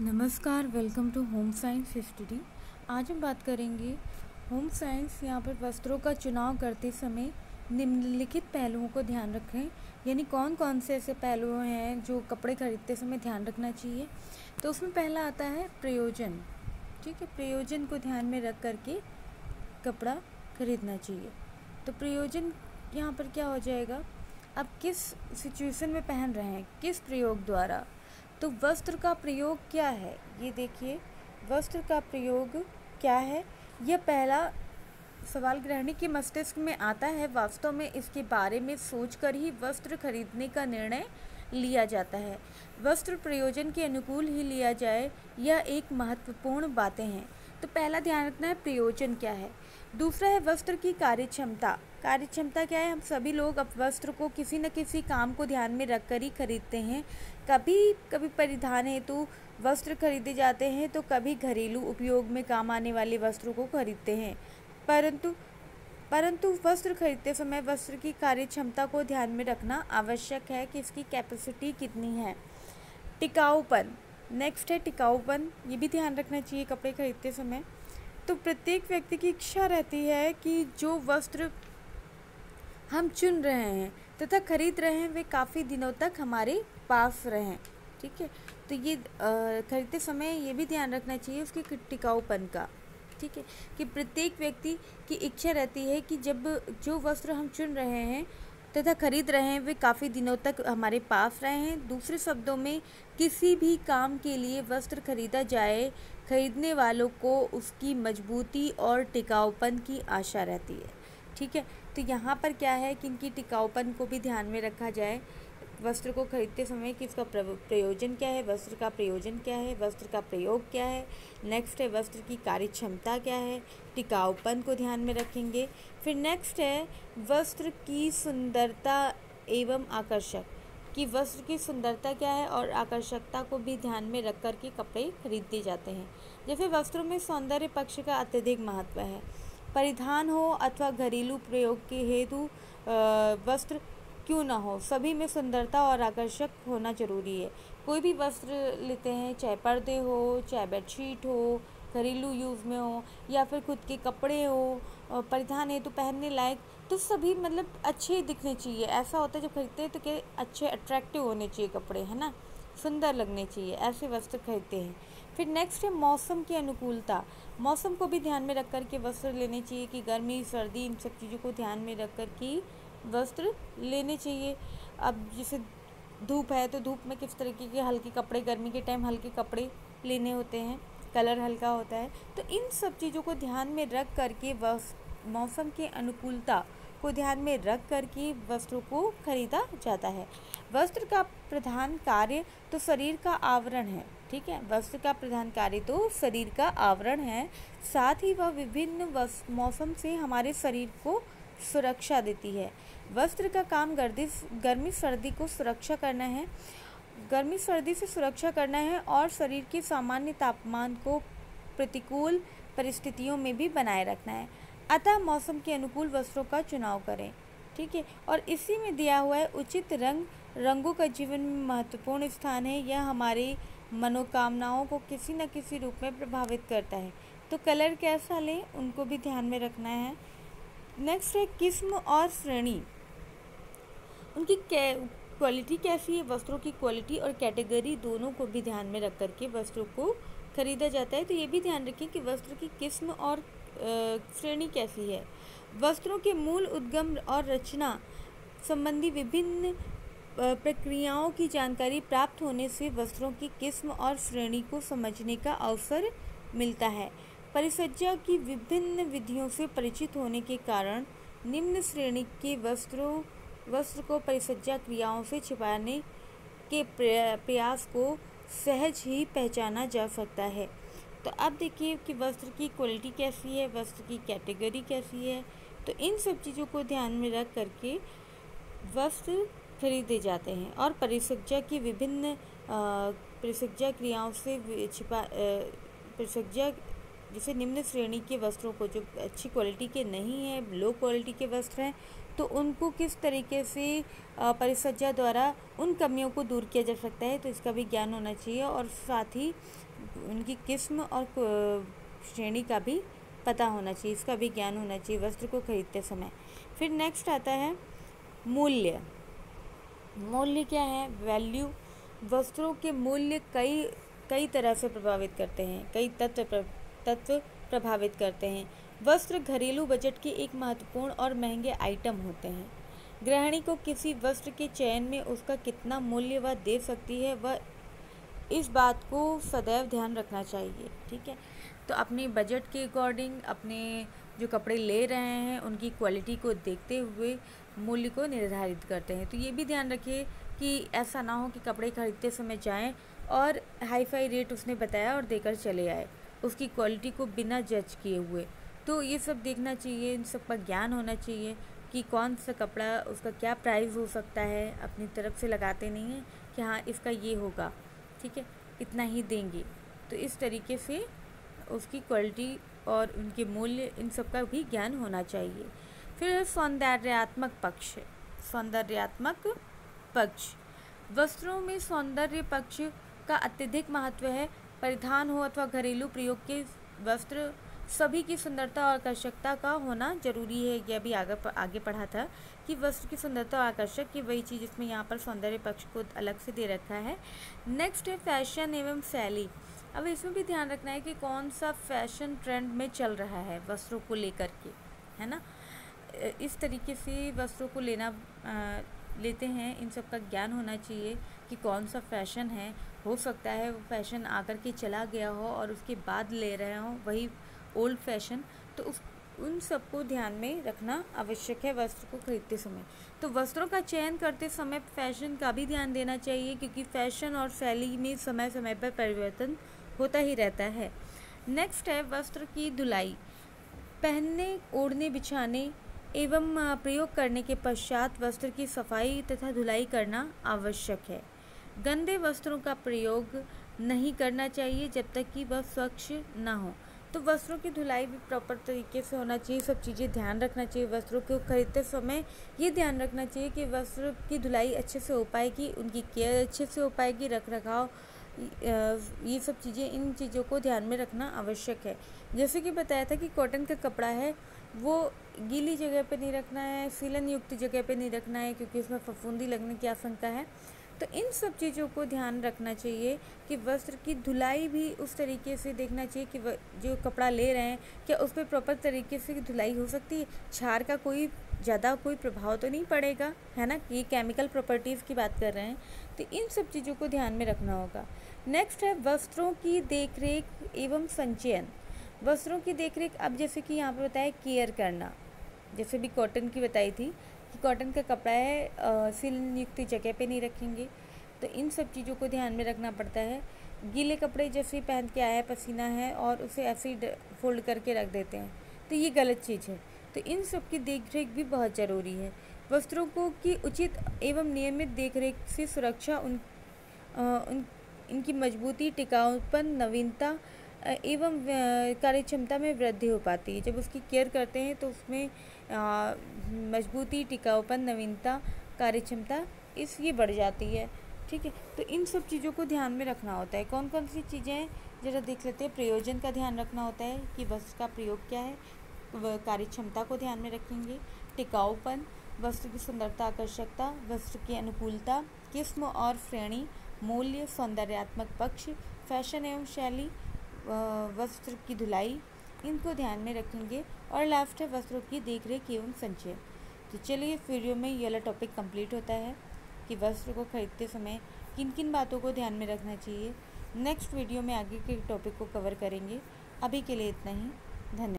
नमस्कार, welcome to home science study. आज हम बात करेंगे होम साइंस। यहाँ पर वस्त्रों का चुनाव करते समय निम्नलिखित पहलुओं को ध्यान रखें, यानी कौन कौन से ऐसे पहलू हैं जो कपड़े खरीदते समय ध्यान रखना चाहिए। तो उसमें पहला आता है प्रयोजन। ठीक है, प्रयोजन को ध्यान में रख करके कपड़ा खरीदना चाहिए। तो प्रयोजन यहाँ पर क्या हो जाएगा, आप किस सिचुएशन में पहन रहे हैं, किस प्रयोग द्वारा। तो वस्त्र का प्रयोग क्या है, ये देखिए, वस्त्र का प्रयोग क्या है, यह पहला सवाल गृहिणी के मस्तिष्क में आता है। वास्तव में इसके बारे में सोचकर ही वस्त्र खरीदने का निर्णय लिया जाता है। वस्त्र प्रयोजन के अनुकूल ही लिया जाए, यह एक महत्वपूर्ण बातें हैं। तो पहला ध्यान रखना है प्रयोजन क्या है। दूसरा है वस्त्र की कार्यक्षमता। कार्यक्षमता क्या है, हम सभी लोग अब वस्त्र को किसी न किसी काम को ध्यान में रखकर ही खरीदते हैं। कभी कभी परिधान हेतु वस्त्र खरीदे जाते हैं, तो कभी घरेलू उपयोग में काम आने वाले वस्त्रों को खरीदते हैं। परंतु वस्त्र खरीदते समय वस्त्र की कार्यक्षमता को ध्यान में रखना आवश्यक है कि इसकी कैपेसिटी कितनी है। टिकाऊपन, नेक्स्ट है टिकाऊपन, ये भी ध्यान रखना चाहिए कपड़े खरीदते समय। तो प्रत्येक व्यक्ति की इच्छा रहती है कि जो वस्त्र हम चुन रहे हैं तथा खरीद रहे हैं वे काफ़ी दिनों तक हमारे पास रहें। ठीक है, तो ये खरीदते समय ये भी ध्यान रखना चाहिए उसके टिकाऊपन का। ठीक है, कि प्रत्येक व्यक्ति की इच्छा रहती है कि जब जो वस्त्र हम चुन रहे हैं तथा खरीद रहे हैं वे काफ़ी दिनों तक हमारे पास रहे हैं। दूसरे शब्दों में, किसी भी काम के लिए वस्त्र खरीदा जाए, खरीदने वालों को उसकी मजबूती और टिकाऊपन की आशा रहती है। ठीक है, तो यहाँ पर क्या है कि इनकी टिकाऊपन को भी ध्यान में रखा जाए वस्त्र को खरीदते समय कि इसका प्रयोजन क्या है, वस्त्र का प्रयोजन क्या है, वस्त्र का प्रयोग क्या है। नेक्स्ट है वस्त्र की कार्यक्षमता क्या है, टिकाऊपन को ध्यान में रखेंगे। फिर नेक्स्ट है वस्त्र की सुंदरता एवं आकर्षक, कि वस्त्र की सुंदरता क्या है और आकर्षकता को भी ध्यान में रख कर के कपड़े खरीदे जाते हैं। जैसे वस्त्रों में सौंदर्य पक्ष का अत्यधिक महत्व है। परिधान हो अथवा घरेलू प्रयोग के हेतु वस्त्र क्यों ना हो, सभी में सुंदरता और आकर्षक होना जरूरी है। कोई भी वस्त्र लेते हैं, चाहे पर्दे हो, चाहे बेडशीट हो, घरेलू यूज़ में हो या फिर खुद के कपड़े हो, परिधान है तो पहनने लायक, तो सभी मतलब अच्छे ही दिखने चाहिए। ऐसा होता है जब खरीदते हैं तो क्या अच्छे अट्रैक्टिव होने चाहिए कपड़े, है ना, सुंदर लगने चाहिए, ऐसे वस्त्र खरीदते हैं। फिर नेक्स्ट है मौसम की अनुकूलता। मौसम को भी ध्यान में रख कर के वस्त्र लेने चाहिए कि गर्मी सर्दी इन सब चीज़ों को ध्यान में रख कर के वस्त्र लेने चाहिए। अब जैसे धूप है तो धूप में किस तरीके के हल्के कपड़े, गर्मी के टाइम हल्के कपड़े लेने होते हैं, कलर हल्का होता है। तो इन सब चीज़ों को ध्यान में रख करके मौसम के अनुकूलता को ध्यान में रख करके वस्त्रों को खरीदा जाता है। वस्त्र का प्रधान कार्य तो शरीर का आवरण है। ठीक है, वस्त्र का प्रधान कार्य तो शरीर का आवरण है, साथ ही वह विभिन्न मौसम से हमारे शरीर को सुरक्षा देती है। वस्त्र का काम गर्मी सर्दी को सुरक्षा करना है, गर्मी सर्दी से सुरक्षा करना है और शरीर के सामान्य तापमान को प्रतिकूल परिस्थितियों में भी बनाए रखना है। अतः मौसम के अनुकूल वस्त्रों का चुनाव करें। ठीक है, और इसी में दिया हुआ है उचित रंगों का जीवन में महत्वपूर्ण स्थान है। यह हमारी मनोकामनाओं को किसी न किसी रूप में प्रभावित करता है। तो कलर कैसा लें उनको भी ध्यान में रखना है। नेक्स्ट है किस्म और श्रेणी, उनकी क्वालिटी कैसी है, वस्त्रों की क्वालिटी और कैटेगरी दोनों को भी ध्यान में रख करके वस्त्रों को खरीदा जाता है। तो ये भी ध्यान रखें कि वस्त्र की किस्म और श्रेणी कैसी है। वस्त्रों के मूल उद्गम और रचना संबंधी विभिन्न प्रक्रियाओं की जानकारी प्राप्त होने से वस्त्रों की किस्म और श्रेणी को समझने का अवसर मिलता है। परिसज्जा की विभिन्न विधियों से परिचित होने के कारण निम्न श्रेणी के वस्त्र को परिसज्जा क्रियाओं से छिपाने के प्रयास को सहज ही पहचाना जा सकता है। तो अब देखिए कि वस्त्र की क्वालिटी कैसी है, वस्त्र की कैटेगरी कैसी है। तो इन सब चीज़ों को ध्यान में रख करके वस्त्र खरीदे जाते हैं और परिसज्जा की विभिन्न परिसज्जा क्रियाओं से परिसज्जा जैसे निम्न श्रेणी के वस्त्रों को, जो अच्छी क्वालिटी के नहीं हैं, लो क्वालिटी के वस्त्र हैं, तो उनको किस तरीके से परिसज्जा द्वारा उन कमियों को दूर किया जा सकता है, तो इसका भी ज्ञान होना चाहिए। और साथ ही उनकी किस्म और श्रेणी का भी पता होना चाहिए, इसका भी ज्ञान होना चाहिए वस्त्र को खरीदते समय। फिर नेक्स्ट आता है मूल्य। मूल्य क्या है? वैल्यू। वस्त्रों के मूल्य कई तरह से प्रभावित करते हैं, कई तत्व प्रभावित करते हैं। वस्त्र घरेलू बजट के एक महत्वपूर्ण और महंगे आइटम होते हैं। गृहिणी को किसी वस्त्र के चयन में उसका कितना मूल्य वह दे सकती है, वह इस बात को सदैव ध्यान रखना चाहिए। ठीक है, तो अपने बजट के अकॉर्डिंग अपने जो कपड़े ले रहे हैं उनकी क्वालिटी को देखते हुए मूल्य को निर्धारित करते हैं। तो ये भी ध्यान रखिए कि ऐसा ना हो कि कपड़े खरीदते समय जाएं और हाई फाई रेट उसने बताया और देकर चले आए, उसकी क्वालिटी को बिना जज किए हुए। तो ये सब देखना चाहिए, इन सब का ज्ञान होना चाहिए कि कौन सा कपड़ा, उसका क्या प्राइस हो सकता है। अपनी तरफ से लगाते नहीं हैं कि हाँ इसका ये होगा, ठीक है, इतना ही देंगे। तो इस तरीके से उसकी क्वालिटी और उनके मूल्य, इन सब का भी ज्ञान होना चाहिए। फिर है सौंदर्यात्मक पक्ष। सौंदर्यात्मक पक्ष, वस्त्रों में सौंदर्य पक्ष का अत्यधिक महत्व है। परिधान हो अथवा घरेलू प्रयोग के वस्त्र सभी की सुंदरता और आकर्षकता का होना जरूरी है। यह भी आगे पढ़ा था कि वस्त्र की सुंदरता और आकर्षक की वही चीज़, इसमें यहाँ पर सौंदर्य पक्ष को अलग से दे रखा है। नेक्स्ट है फैशन एवं शैली। अब इसमें भी ध्यान रखना है कि कौन सा फैशन ट्रेंड में चल रहा है वस्त्रों को लेकर के, है ना। इस तरीके से वस्त्रों को लेते हैं, इन सब का ज्ञान होना चाहिए कि कौन सा फैशन है। हो सकता है वो फैशन आकर के चला गया हो और उसके बाद ले रहे हो वही ओल्ड फैशन, तो उन सबको ध्यान में रखना आवश्यक है वस्त्र को खरीदते समय। तो वस्त्रों का चयन करते समय फैशन का भी ध्यान देना चाहिए, क्योंकि फैशन और शैली में समय समय पर परिवर्तन होता ही रहता है। नेक्स्ट है वस्त्र की धुलाई। पहनने, ओढ़ने, बिछाने एवं प्रयोग करने के पश्चात वस्त्र की सफाई तथा धुलाई करना आवश्यक है। गंदे वस्त्रों का प्रयोग नहीं करना चाहिए जब तक कि वह स्वच्छ ना हो। तो वस्त्रों की धुलाई भी प्रॉपर तरीके से होना चाहिए, सब चीज़ें ध्यान रखना चाहिए। वस्त्रों को खरीदते समय ये ध्यान रखना चाहिए कि वस्त्र की धुलाई अच्छे से हो पाएगी, उनकी केयर अच्छे से हो पाएगी, रख रखाव, ये सब चीज़ें, इन चीज़ों को ध्यान में रखना आवश्यक है। जैसे कि बताया था कि कॉटन का कपड़ा है वो गीली जगह पे नहीं रखना है, सीलन युक्त जगह पे नहीं रखना है, क्योंकि उसमें फफूंदी लगने की आशंका है। तो इन सब चीज़ों को ध्यान रखना चाहिए कि वस्त्र की धुलाई भी उस तरीके से देखना चाहिए कि जो कपड़ा ले रहे हैं क्या उस पर प्रॉपर तरीके से धुलाई हो सकती है, क्षार का ज़्यादा कोई प्रभाव तो नहीं पड़ेगा, है ना। ये केमिकल प्रॉपर्टीज़ की बात कर रहे हैं, तो इन सब चीज़ों को ध्यान में रखना होगा। नेक्स्ट है वस्त्रों की देखरेख एवं संचयन। वस्त्रों की देखरेख, अब जैसे कि यहाँ पर बताया केयर करना, जैसे भी कॉटन की बताई थी कि कॉटन का कपड़ा है, सिलन युक्त जगह पे नहीं रखेंगे, तो इन सब चीज़ों को ध्यान में रखना पड़ता है। गीले कपड़े जैसे पहन के आया है, पसीना है और उसे ऐसे ही फोल्ड करके रख देते हैं, तो ये गलत चीज़ है। तो इन सब की देखरेख भी बहुत ज़रूरी है। वस्त्रों को की उचित एवं नियमित देखरेख से सुरक्षा, इनकी मजबूती, टिकाऊपन, नवीनता एवं कार्यक्षमता में वृद्धि हो पाती है। जब उसकी केयर करते हैं तो उसमें मजबूती, टिकाऊपन, नवीनता, कार्यक्षमता ये बढ़ जाती है। ठीक है, तो इन सब चीज़ों को ध्यान में रखना होता है। कौन कौन सी चीज़ें हैं ज़रा देख लेते हैं। प्रयोजन का ध्यान रखना होता है कि वस्त्र का प्रयोग क्या है, कार्यक्षमता को ध्यान में रखेंगे, टिकाऊपन, वस्त्र की सुंदरता, आकर्षकता, वस्त्र की अनुकूलता, किस्म और श्रेणी, मूल्य, सौंदर्यात्मक पक्ष, फैशन एवं शैली, वस्त्र की धुलाई, इनको ध्यान में रखेंगे। और लास्ट है वस्त्रों की देखरेख एवं संचय। तो चलिए इस वीडियो में ये वाला टॉपिक कंप्लीट होता है कि वस्त्र को खरीदते समय किन किन बातों को ध्यान में रखना चाहिए। नेक्स्ट वीडियो में आगे के टॉपिक को कवर करेंगे। अभी के लिए इतना ही, धन्यवाद।